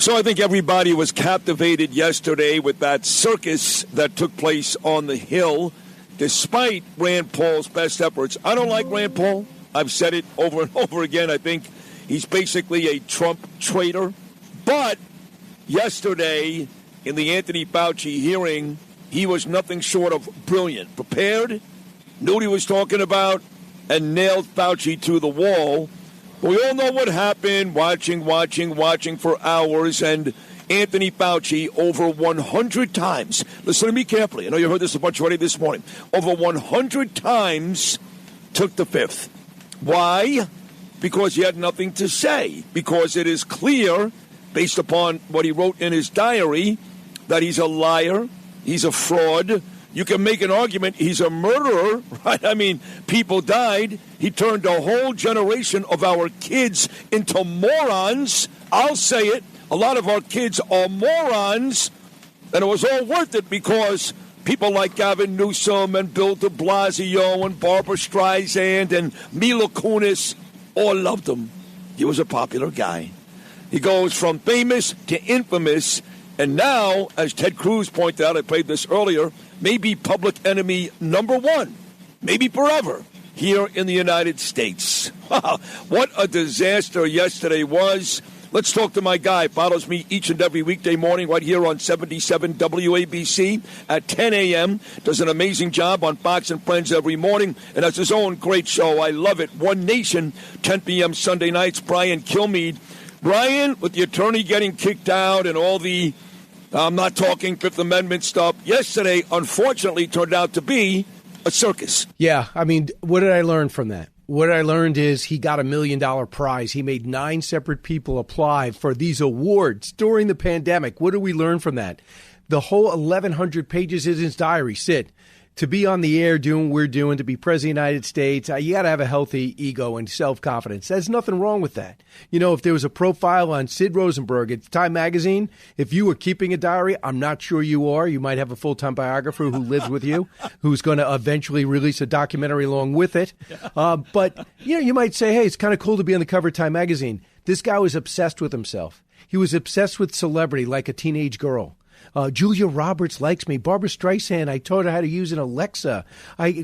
So I think everybody was captivated yesterday with that circus that took place on the Hill, despite Rand Paul's best efforts. I don't like Rand Paul. I've said it over and over again. I think he's basically a Trump traitor. But yesterday, in the Anthony Fauci hearing, he was nothing short of brilliant. Prepared, knew what he was talking about, and nailed Fauci to the wall. We all know what happened, watching for hours, and Anthony Fauci over 100 times, listen to me carefully, I know you heard this a bunch already this morning, over 100 times took the fifth. Why? Because he had nothing to say. Because it is clear, based upon what he wrote in his diary, that he's a liar, he's a fraud. You can make an argument he's a murderer, right? I mean, people died. He turned a whole generation of our kids into morons. I'll say it. A lot of our kids are morons. And it was all worth it because people like Gavin Newsom and Bill de Blasio and Barbara Streisand and Mila Kunis all loved him. He was a popular guy. He goes from famous to infamous. And now, as Ted Cruz pointed out, I played this earlier, maybe public enemy number one, maybe forever, here in the United States. What a disaster yesterday was. Let's talk to my guy. Follows me each and every weekday morning right here on 77 WABC at 10 a.m. Does an amazing job on Fox and Friends every morning and has his own great show. I love it. One Nation, 10 p.m. Sunday nights. Brian Kilmeade. Brian, with the attorney getting kicked out and all the, I'm not talking Fifth Amendment stuff, yesterday, unfortunately, turned out to be a circus. Yeah, I mean, what did I learn from that? What I learned is he got $1 million prize. He made 9 separate people apply for these awards during the pandemic. What did we learn from that? The whole 1,100 pages is his diary. Sid, to be on the air doing what we're doing, to be president of the United States, you got to have a healthy ego and self-confidence. There's nothing wrong with that. You know, if there was a profile on Sid Rosenberg at Time Magazine, if you were keeping a diary, I'm not sure you are. You might have a full-time biographer who lives with you, who's going to eventually release a documentary along with it. But, you know, you might say, hey, it's kind of cool to be on the cover of Time Magazine. This guy was obsessed with himself. He was obsessed with celebrity like a teenage girl. Julia Roberts likes me. Barbara Streisand, I taught her how to use an Alexa.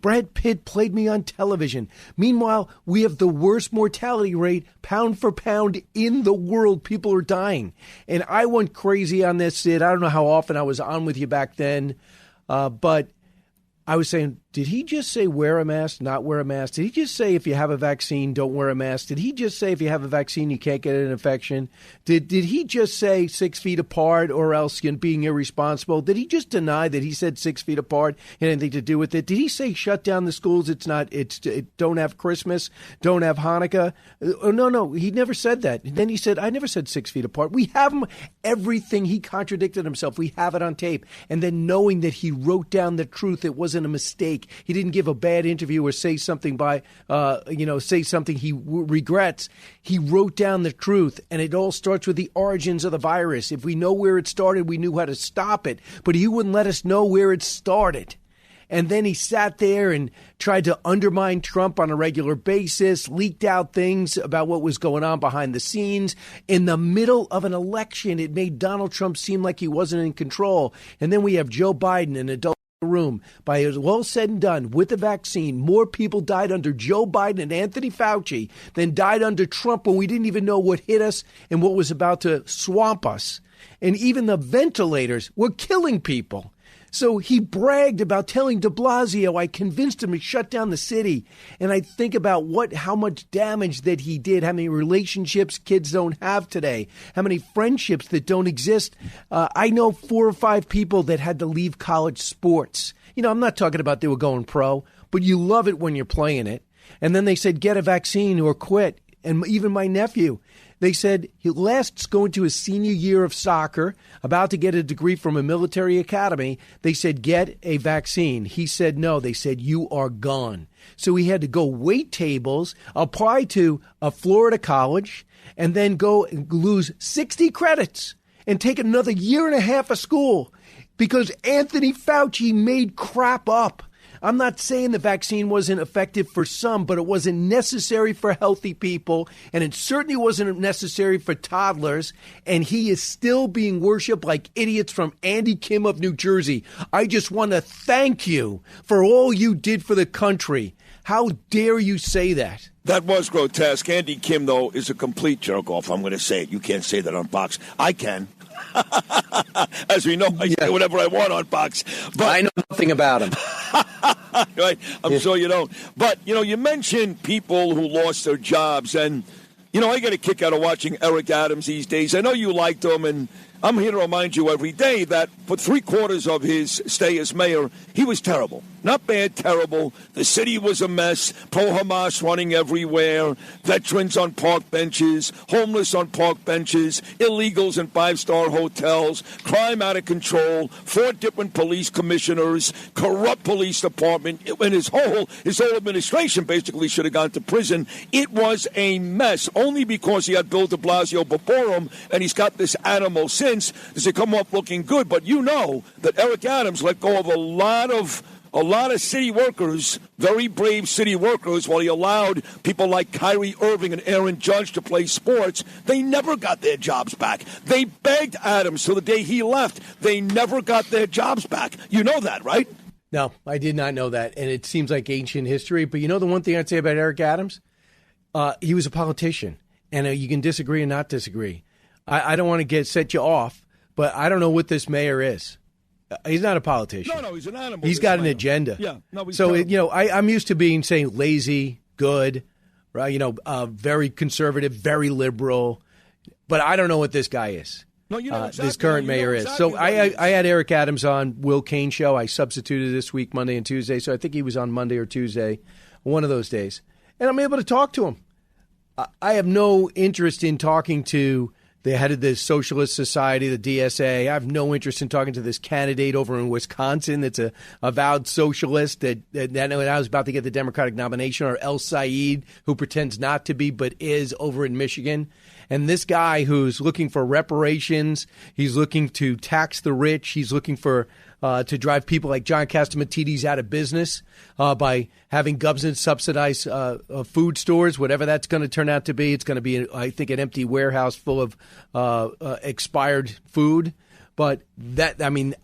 Brad Pitt played me on television. Meanwhile, we have the worst mortality rate, pound for pound, in the world. People are dying. And I went crazy on this, Sid. I don't know how often I was on with you back then, but I was saying, did he just say wear a mask, not wear a mask? Did he just say if you have a vaccine, don't wear a mask? Did he just say if you have a vaccine, you can't get an infection? Did he just say 6 feet apart or else being irresponsible? Did he just deny that he said 6 feet apart had anything to do with it? Did he say shut down the schools? Don't have Christmas, don't have Hanukkah? No, he never said that. And then he said, I never said 6 feet apart. We have everything. He contradicted himself. We have it on tape. And then knowing that he wrote down the truth, it wasn't a mistake. He didn't give a bad interview or say something say something he regrets. He wrote down the truth, and it all starts with the origins of the virus. If we know where it started, we knew how to stop it, but he wouldn't let us know where it started. And then he sat there and tried to undermine Trump on a regular basis, leaked out things about what was going on behind the scenes. In the middle of an election, it made Donald Trump seem like he wasn't in control. And then we have Joe Biden, an adult room. By it well said and done, with the vaccine, more people died under Joe Biden and Anthony Fauci than died under Trump when we didn't even know what hit us and what was about to swamp us. And even the ventilators were killing people. So he bragged about telling de Blasio, I convinced him to shut down the city. And I think about how much damage that he did, how many relationships kids don't have today, how many friendships that don't exist. I know 4 or 5 people that had to leave college sports. You know, I'm not talking about they were going pro, but you love it when you're playing it. And then they said, get a vaccine or quit. And even my nephew, they said he last's going to his senior year of soccer, about to get a degree from a military academy. They said, get a vaccine. He said no. They said, you are gone. So he had to go wait tables, apply to a Florida college, and then go and lose 60 credits and take another year and a half of school because Anthony Fauci made crap up. I'm not saying the vaccine wasn't effective for some, but it wasn't necessary for healthy people, and it certainly wasn't necessary for toddlers, and he is still being worshipped like idiots from Andy Kim of New Jersey. I just want to thank you for all you did for the country. How dare you say that? That was grotesque. Andy Kim, though, is a complete jerk-off. I'm going to say it. You can't say that on Fox. I can. As we know, I say whatever I want on Fox. But I know nothing about him. Right? I'm sure you don't. But, you mentioned people who lost their jobs. And, I get a kick out of watching Eric Adams these days. I know you liked him, and I'm here to remind you every day that for 3/4 of his stay as mayor, he was terrible. Not bad, terrible. The city was a mess. Pro-Hamas running everywhere. Veterans on park benches. Homeless on park benches. Illegals in 5-star hotels. Crime out of control. 4 different police commissioners. Corrupt police department. And his whole administration basically should have gone to prison. It was a mess. Only because he had Bill de Blasio before him, and he's got this animal since, does it come up looking good. But you know that Eric Adams let go of a lot of city workers, very brave city workers, while he allowed people like Kyrie Irving and Aaron Judge to play sports. They never got their jobs back. They begged Adams till the day he left. They never got their jobs back. You know that, right? No, I did not know that, and it seems like ancient history. But the one thing I'd say about Eric Adams, he was a politician, and you can disagree and not disagree. I don't want to set you off, but I don't know what this mayor is. He's not a politician. No, he's an animal. He's got an agenda. Yeah, no, he's so I'm used to saying lazy, good, right? Very conservative, very liberal, but I don't know what this guy is. No, exactly. This current mayor is. So I had Eric Adams on Will Cain show. I substituted this week, Monday and Tuesday. So I think he was on Monday or Tuesday, one of those days, and I'm able to talk to him. I have no interest in talking to the head of the Socialist Society, the DSA. I have no interest in talking to this candidate over in Wisconsin that's a avowed socialist that I was about to get the Democratic nomination, or El Said, who pretends not to be but is over in Michigan. And this guy who's looking for reparations, he's looking to tax the rich, he's looking for to drive people like John Catsimatidis out of business by having government subsidize food stores, whatever that's going to turn out to be. It's going to be, I think, an empty warehouse full of expired food. But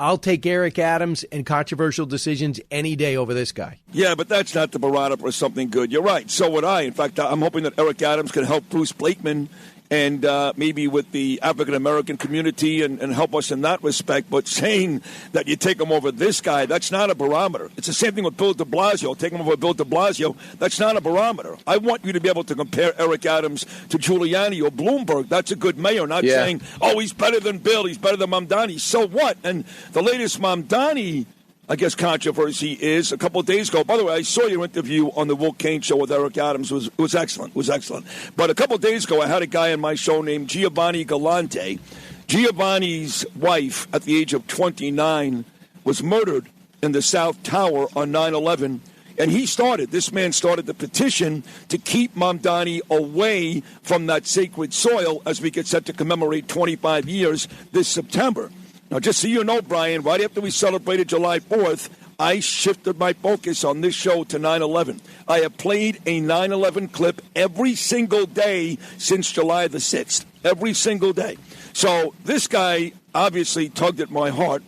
I'll take Eric Adams and controversial decisions any day over this guy. Yeah, but that's not the barometer for something good. You're right. So would I. In fact, I'm hoping that Eric Adams can help Bruce Blakeman and maybe with the African-American community and help us in that respect. But saying that you take him over this guy, that's not a barometer. It's the same thing with Bill de Blasio. Take him over Bill de Blasio, that's not a barometer. I want you to be able to compare Eric Adams to Giuliani or Bloomberg. That's a good mayor, not saying, he's better than Bill, he's better than Mamdani. So what? And the latest Mamdani, I guess, controversy is a couple of days ago. By the way, I saw your interview on the Will Cain show with Eric Adams. It was excellent. It was excellent. But a couple of days ago, I had a guy on my show named Giovanni Galante. Giovanni's wife, at the age of 29, was murdered in the South Tower on 9/11. And this man started the petition to keep Mamdani away from that sacred soil as we get set to commemorate 25 years this September. Now, just so you know, Brian, right after we celebrated July 4th, I shifted my focus on this show to 9/11. I have played a 9/11 clip every single day since July the 6th, every single day. So this guy obviously tugged at my heart.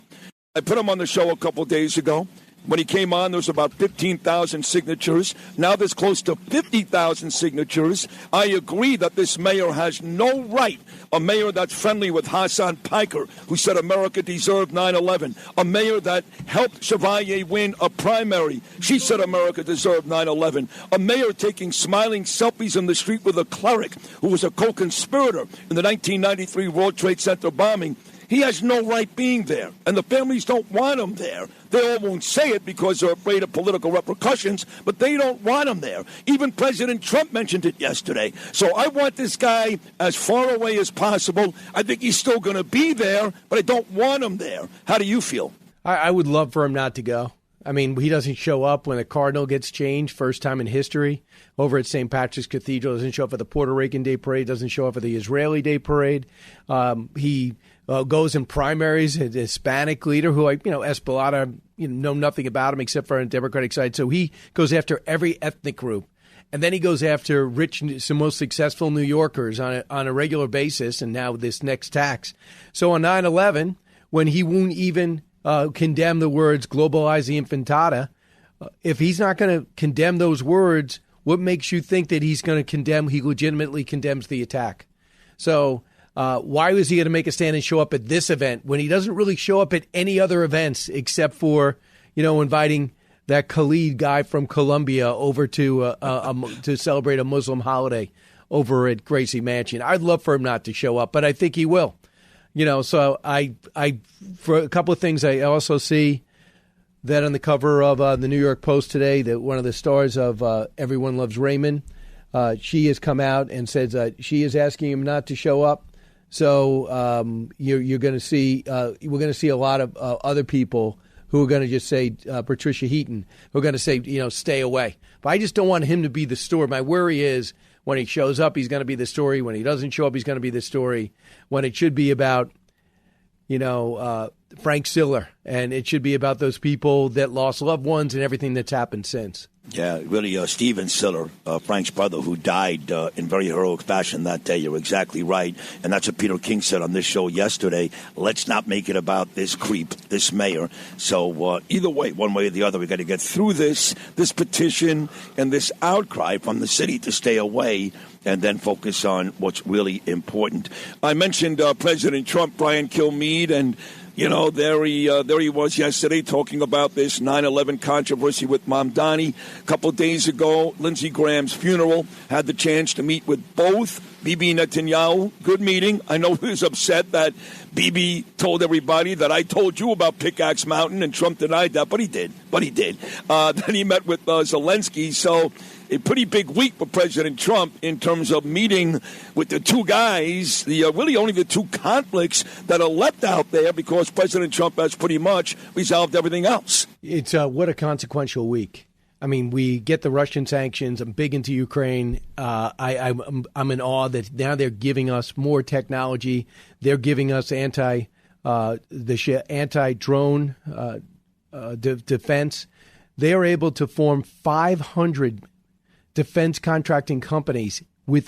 I put him on the show a couple days ago. When he came on, there was about 15,000 signatures. Now there's close to 50,000 signatures. I agree that this mayor has no right. A mayor that's friendly with Hassan Piker, who said America deserved 9/11. A mayor that helped Chevalier win a primary. She said America deserved 9/11. A mayor taking smiling selfies in the street with a cleric who was a co-conspirator in the 1993 World Trade Center bombing. He has no right being there, and the families don't want him there. They all won't say it because they're afraid of political repercussions, but they don't want him there. Even President Trump mentioned it yesterday. So I want this guy as far away as possible. I think he's still going to be there, but I don't want him there. How do you feel? I would love for him not to go. I mean, he doesn't show up when the cardinal gets changed, first time in history, over at St. Patrick's Cathedral. Doesn't show up at the Puerto Rican Day Parade. Doesn't show up at the Israeli Day Parade. He goes in primaries, a Hispanic leader who, Espeleta, know nothing about him except for on the Democratic side. So he goes after every ethnic group. And then he goes after some most successful New Yorkers on a regular basis, and now this next tax. So on 9/11, when he won't even condemn the words globalize the infantata, if he's not going to condemn those words, what makes you think that he's going to he legitimately condemns the attack? So why was he going to make a stand and show up at this event when he doesn't really show up at any other events except for, inviting that Khalid guy from Colombia over to celebrate a Muslim holiday over at Gracie Mansion? I'd love for him not to show up, but I think he will. So I for a couple of things, I also see that on the cover of the New York Post today, that one of the stars of Everyone Loves Raymond, she has come out and says she is asking him not to show up. So you're going to see we're going to see a lot of other people who are going to just say, Patricia Heaton, who are going to say, stay away. But I just don't want him to be the story. My worry is when he shows up, he's going to be the story. When he doesn't show up, he's going to be the story. When it should be about, Frank Siller, and it should be about those people that lost loved ones and everything that's happened since. Yeah, really, Steven Siller, Frank's brother, who died in very heroic fashion that day. You're exactly right. And that's what Peter King said on this show yesterday. Let's not make it about this creep, this mayor. So either way, one way or the other, we got to get through this petition and this outcry from the city to stay away and then focus on what's really important. I mentioned President Trump, Brian Kilmeade, and there he was yesterday talking about this 9/11 controversy with Mamdani. A couple of days ago, Lindsey Graham's funeral, had the chance to meet with both Bibi Netanyahu. Good meeting. I know he was upset that Bibi told everybody that I told you about Pickaxe Mountain, and Trump denied that, but he did. Then he met with Zelensky, so a pretty big week for President Trump in terms of meeting with the two guys, really only the two conflicts that are left out there because President Trump has pretty much resolved everything else. It's what a consequential week. I mean, we get the Russian sanctions. I'm big into Ukraine. I'm in awe that now they're giving us more technology. They're giving us anti-drone defense. They are able to form 500 defense contracting companies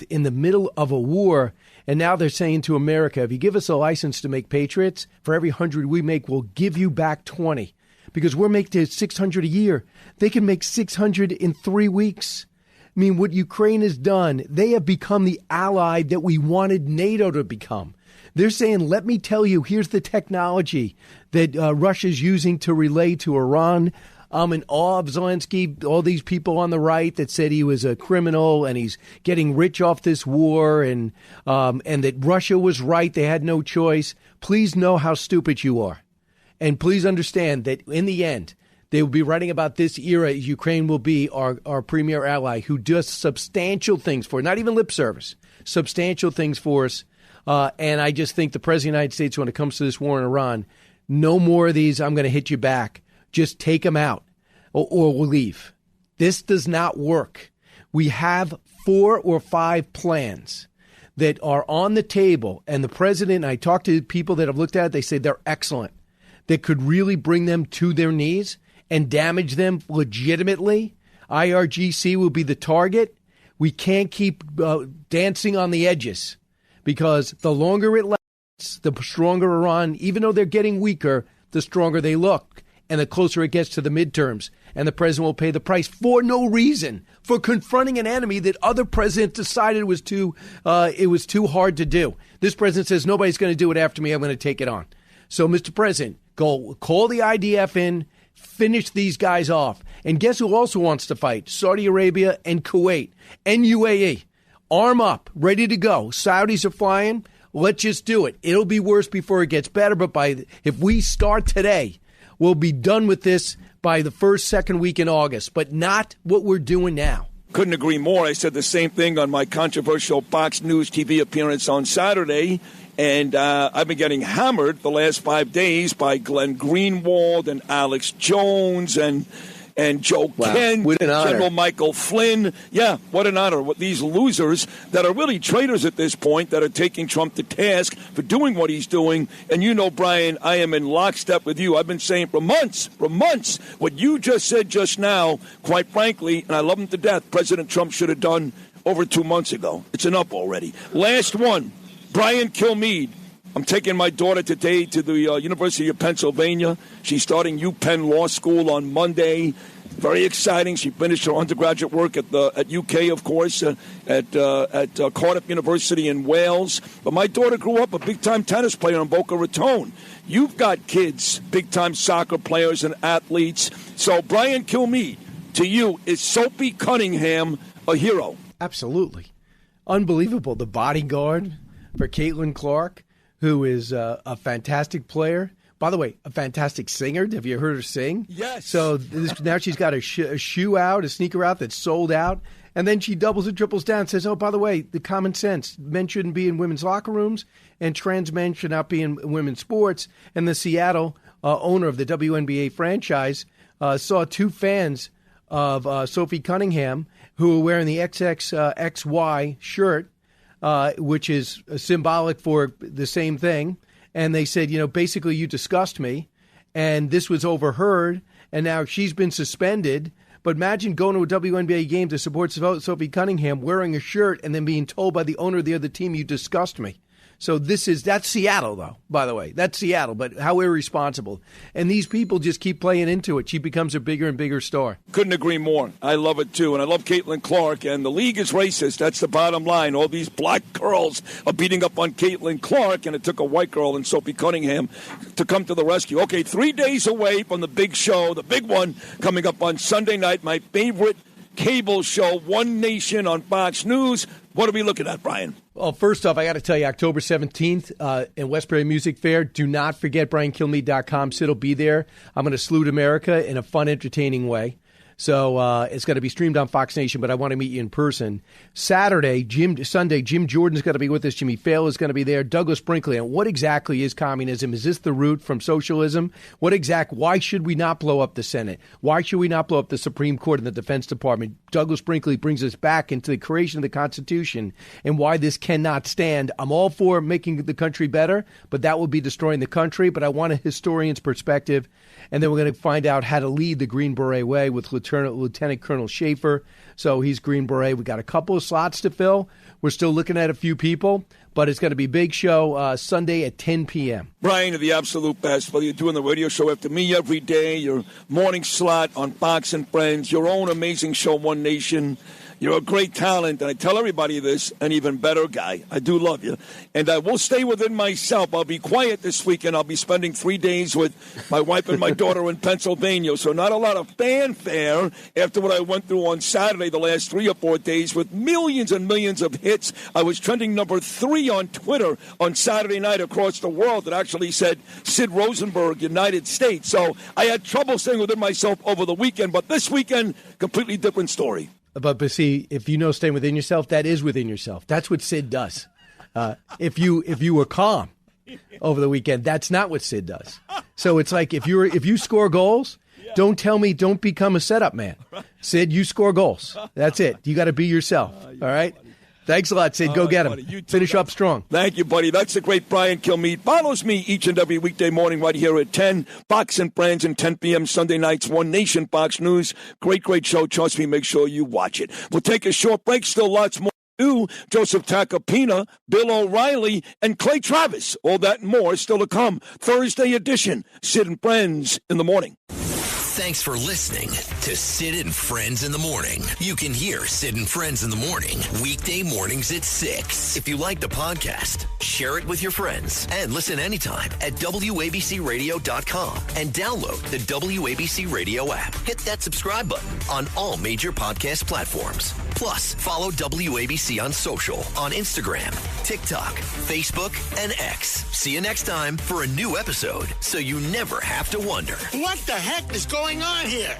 in the middle of a war. And now they're saying to America, if you give us a license to make Patriots, for every 100 we make, we'll give you back 20. Because we're making 600 a year. They can make 600 in 3 weeks. I mean, what Ukraine has done, they have become the ally that we wanted NATO to become. They're saying, let me tell you, here's the technology that Russia's using to relay to Iran. I'm in awe of Zelensky, all these people on the right that said he was a criminal and he's getting rich off this war and that Russia was right. They had no choice. Please know how stupid you are. And please understand that in the end, they will be writing about this era. Ukraine will be our premier ally who does substantial things for, not even lip service, substantial things for us. And I just think the President of the United States, when it comes to this war in Iran, no more of these, I'm going to hit you back. Just take them out or we'll leave. This does not work. We have 4 or 5 plans that are on the table. And the president, I talked to people that have looked at it, they say they're excellent, that could really bring them to their knees and damage them legitimately. IRGC will be the target. We can't keep dancing on the edges because the longer it lasts, the stronger Iran, even though they're getting weaker, the stronger they look. And the closer it gets to the midterms, and the president will pay the price for no reason, for confronting an enemy that other presidents decided was too hard to do. This president says, nobody's going to do it after me. I'm going to take it on. So, Mr. President, go call the IDF in, finish these guys off. And guess who also wants to fight? Saudi Arabia and Kuwait and UAE. Arm up, ready to go. Saudis are flying. Let's just do it. It'll be worse before it gets better. But if we start today, we'll be done with this by the second week in August, but not what we're doing now. Couldn't agree more. I said the same thing on my controversial Fox News TV appearance on Saturday. And I've been getting hammered the last 5 days by Glenn Greenwald and Alex Jones and Joe Kent, General Michael Flynn. Yeah, what an honor. These losers that are really traitors at this point that are taking Trump to task for doing what he's doing. And you know, Brian, I am in lockstep with you. I've been saying for months, what you just said just now, quite frankly, and I love him to death, President Trump should have done over 2 months ago. It's enough already. Last one, Brian Kilmeade. I'm taking my daughter today to the University of Pennsylvania. She's starting UPenn Law School on Monday. Very exciting. She finished her undergraduate work at UK, of course, at Cardiff University in Wales. But my daughter grew up a big-time tennis player in Boca Raton. You've got kids, big-time soccer players and athletes. So, Brian Kilmeade, to you, is Sophie Cunningham a hero? Absolutely. Unbelievable. The bodyguard for Caitlin Clark, who is a fantastic player. By the way, a fantastic singer. Have you heard her sing? Yes. So now she's got a shoe out, a sneaker out that's sold out. And then she doubles and triples down and says, oh, by the way, the common sense. Men shouldn't be in women's locker rooms and trans men should not be in women's sports. And the Seattle owner of the WNBA franchise saw two fans of Sophie Cunningham who were wearing the XXXY shirt, which is symbolic for the same thing. And they said, basically you disgust me. And this was overheard. And now she's been suspended. But imagine going to a WNBA game to support Sophie Cunningham wearing a shirt and then being told by the owner of the other team, you disgust me. So that's Seattle, though, by the way. That's Seattle, but how irresponsible. And these people just keep playing into it. She becomes a bigger and bigger star. Couldn't agree more. I love it, too. And I love Caitlin Clark. And the league is racist. That's the bottom line. All these black girls are beating up on Caitlin Clark, and it took a white girl and Sophie Cunningham to come to the rescue. Okay, 3 days away from the big show, the big one coming up on Sunday night, my favorite cable show, One Nation on Fox News. What are we looking at, Brian? Well, first off, I got to tell you, October 17th in Westbury Music Fair. Do not forget BrianKilmeade.com. Sid will be there. I'm going to salute America in a fun, entertaining way. So it's going to be streamed on Fox Nation, but I want to meet you in person. Sunday, Jim Jordan's going to be with us. Jimmy Fail is going to be there. Douglas Brinkley. And what exactly is communism? Is this the root from socialism? Why should we not blow up the Senate? Why should we not blow up the Supreme Court and the Defense Department? Douglas Brinkley brings us back into the creation of the Constitution and why this cannot stand. I'm all for making the country better, but that would be destroying the country. But I want a historian's perspective. And then we're going to find out how to lead the Green Beret way with Lieutenant Colonel Schaefer. So he's Green Beret. We got a couple of slots to fill. We're still looking at a few people, but it's going to be a big show Sunday at 10 p.m. Brian, you're the absolute best. Whether you're doing the radio show after me every day, your morning slot on Fox and Friends, your own amazing show, One Nation. You're a great talent, and I tell everybody this, an even better guy. I do love you. And I will stay within myself. I'll be quiet this weekend. I'll be spending 3 days with my wife and my daughter in Pennsylvania. So not a lot of fanfare after what I went through on Saturday the last 3 or 4 days with millions and millions of hits. I was trending number 3 on Twitter on Saturday night across the world that actually said Sid Rosenberg, United States. So I had trouble staying within myself over the weekend. But this weekend, completely different story. But see, if you know staying within yourself, that is within yourself. That's what Sid does. If you were calm over the weekend, that's not what Sid does. So it's like if you score goals, don't tell me don't become a setup man. Sid, you score goals. That's it. You got to be yourself. All right. Thanks a lot, Sid. Go get him. Finish up strong. Thank you, buddy. That's the great Brian Kilmeade. Follows me each and every weekday morning right here at 10. Fox and Friends and 10 p.m. Sunday nights. One Nation Fox News. Great, great show. Trust me. Make sure you watch it. We'll take a short break. Still lots more to do. Joseph Tacopina, Bill O'Reilly, and Clay Travis. All that and more still to come. Thursday edition. Sid and Friends in the morning. Thanks for listening to Sid and Friends in the Morning. You can hear Sid and Friends in the Morning weekday mornings at 6. If you like the podcast, share it with your friends and listen anytime at WABCRadio.com and download the WABC Radio app. Hit that subscribe button on all major podcast platforms. Plus, follow WABC on social on Instagram, TikTok, Facebook, and X. See you next time for a new episode so you never have to wonder. What the heck is going on here?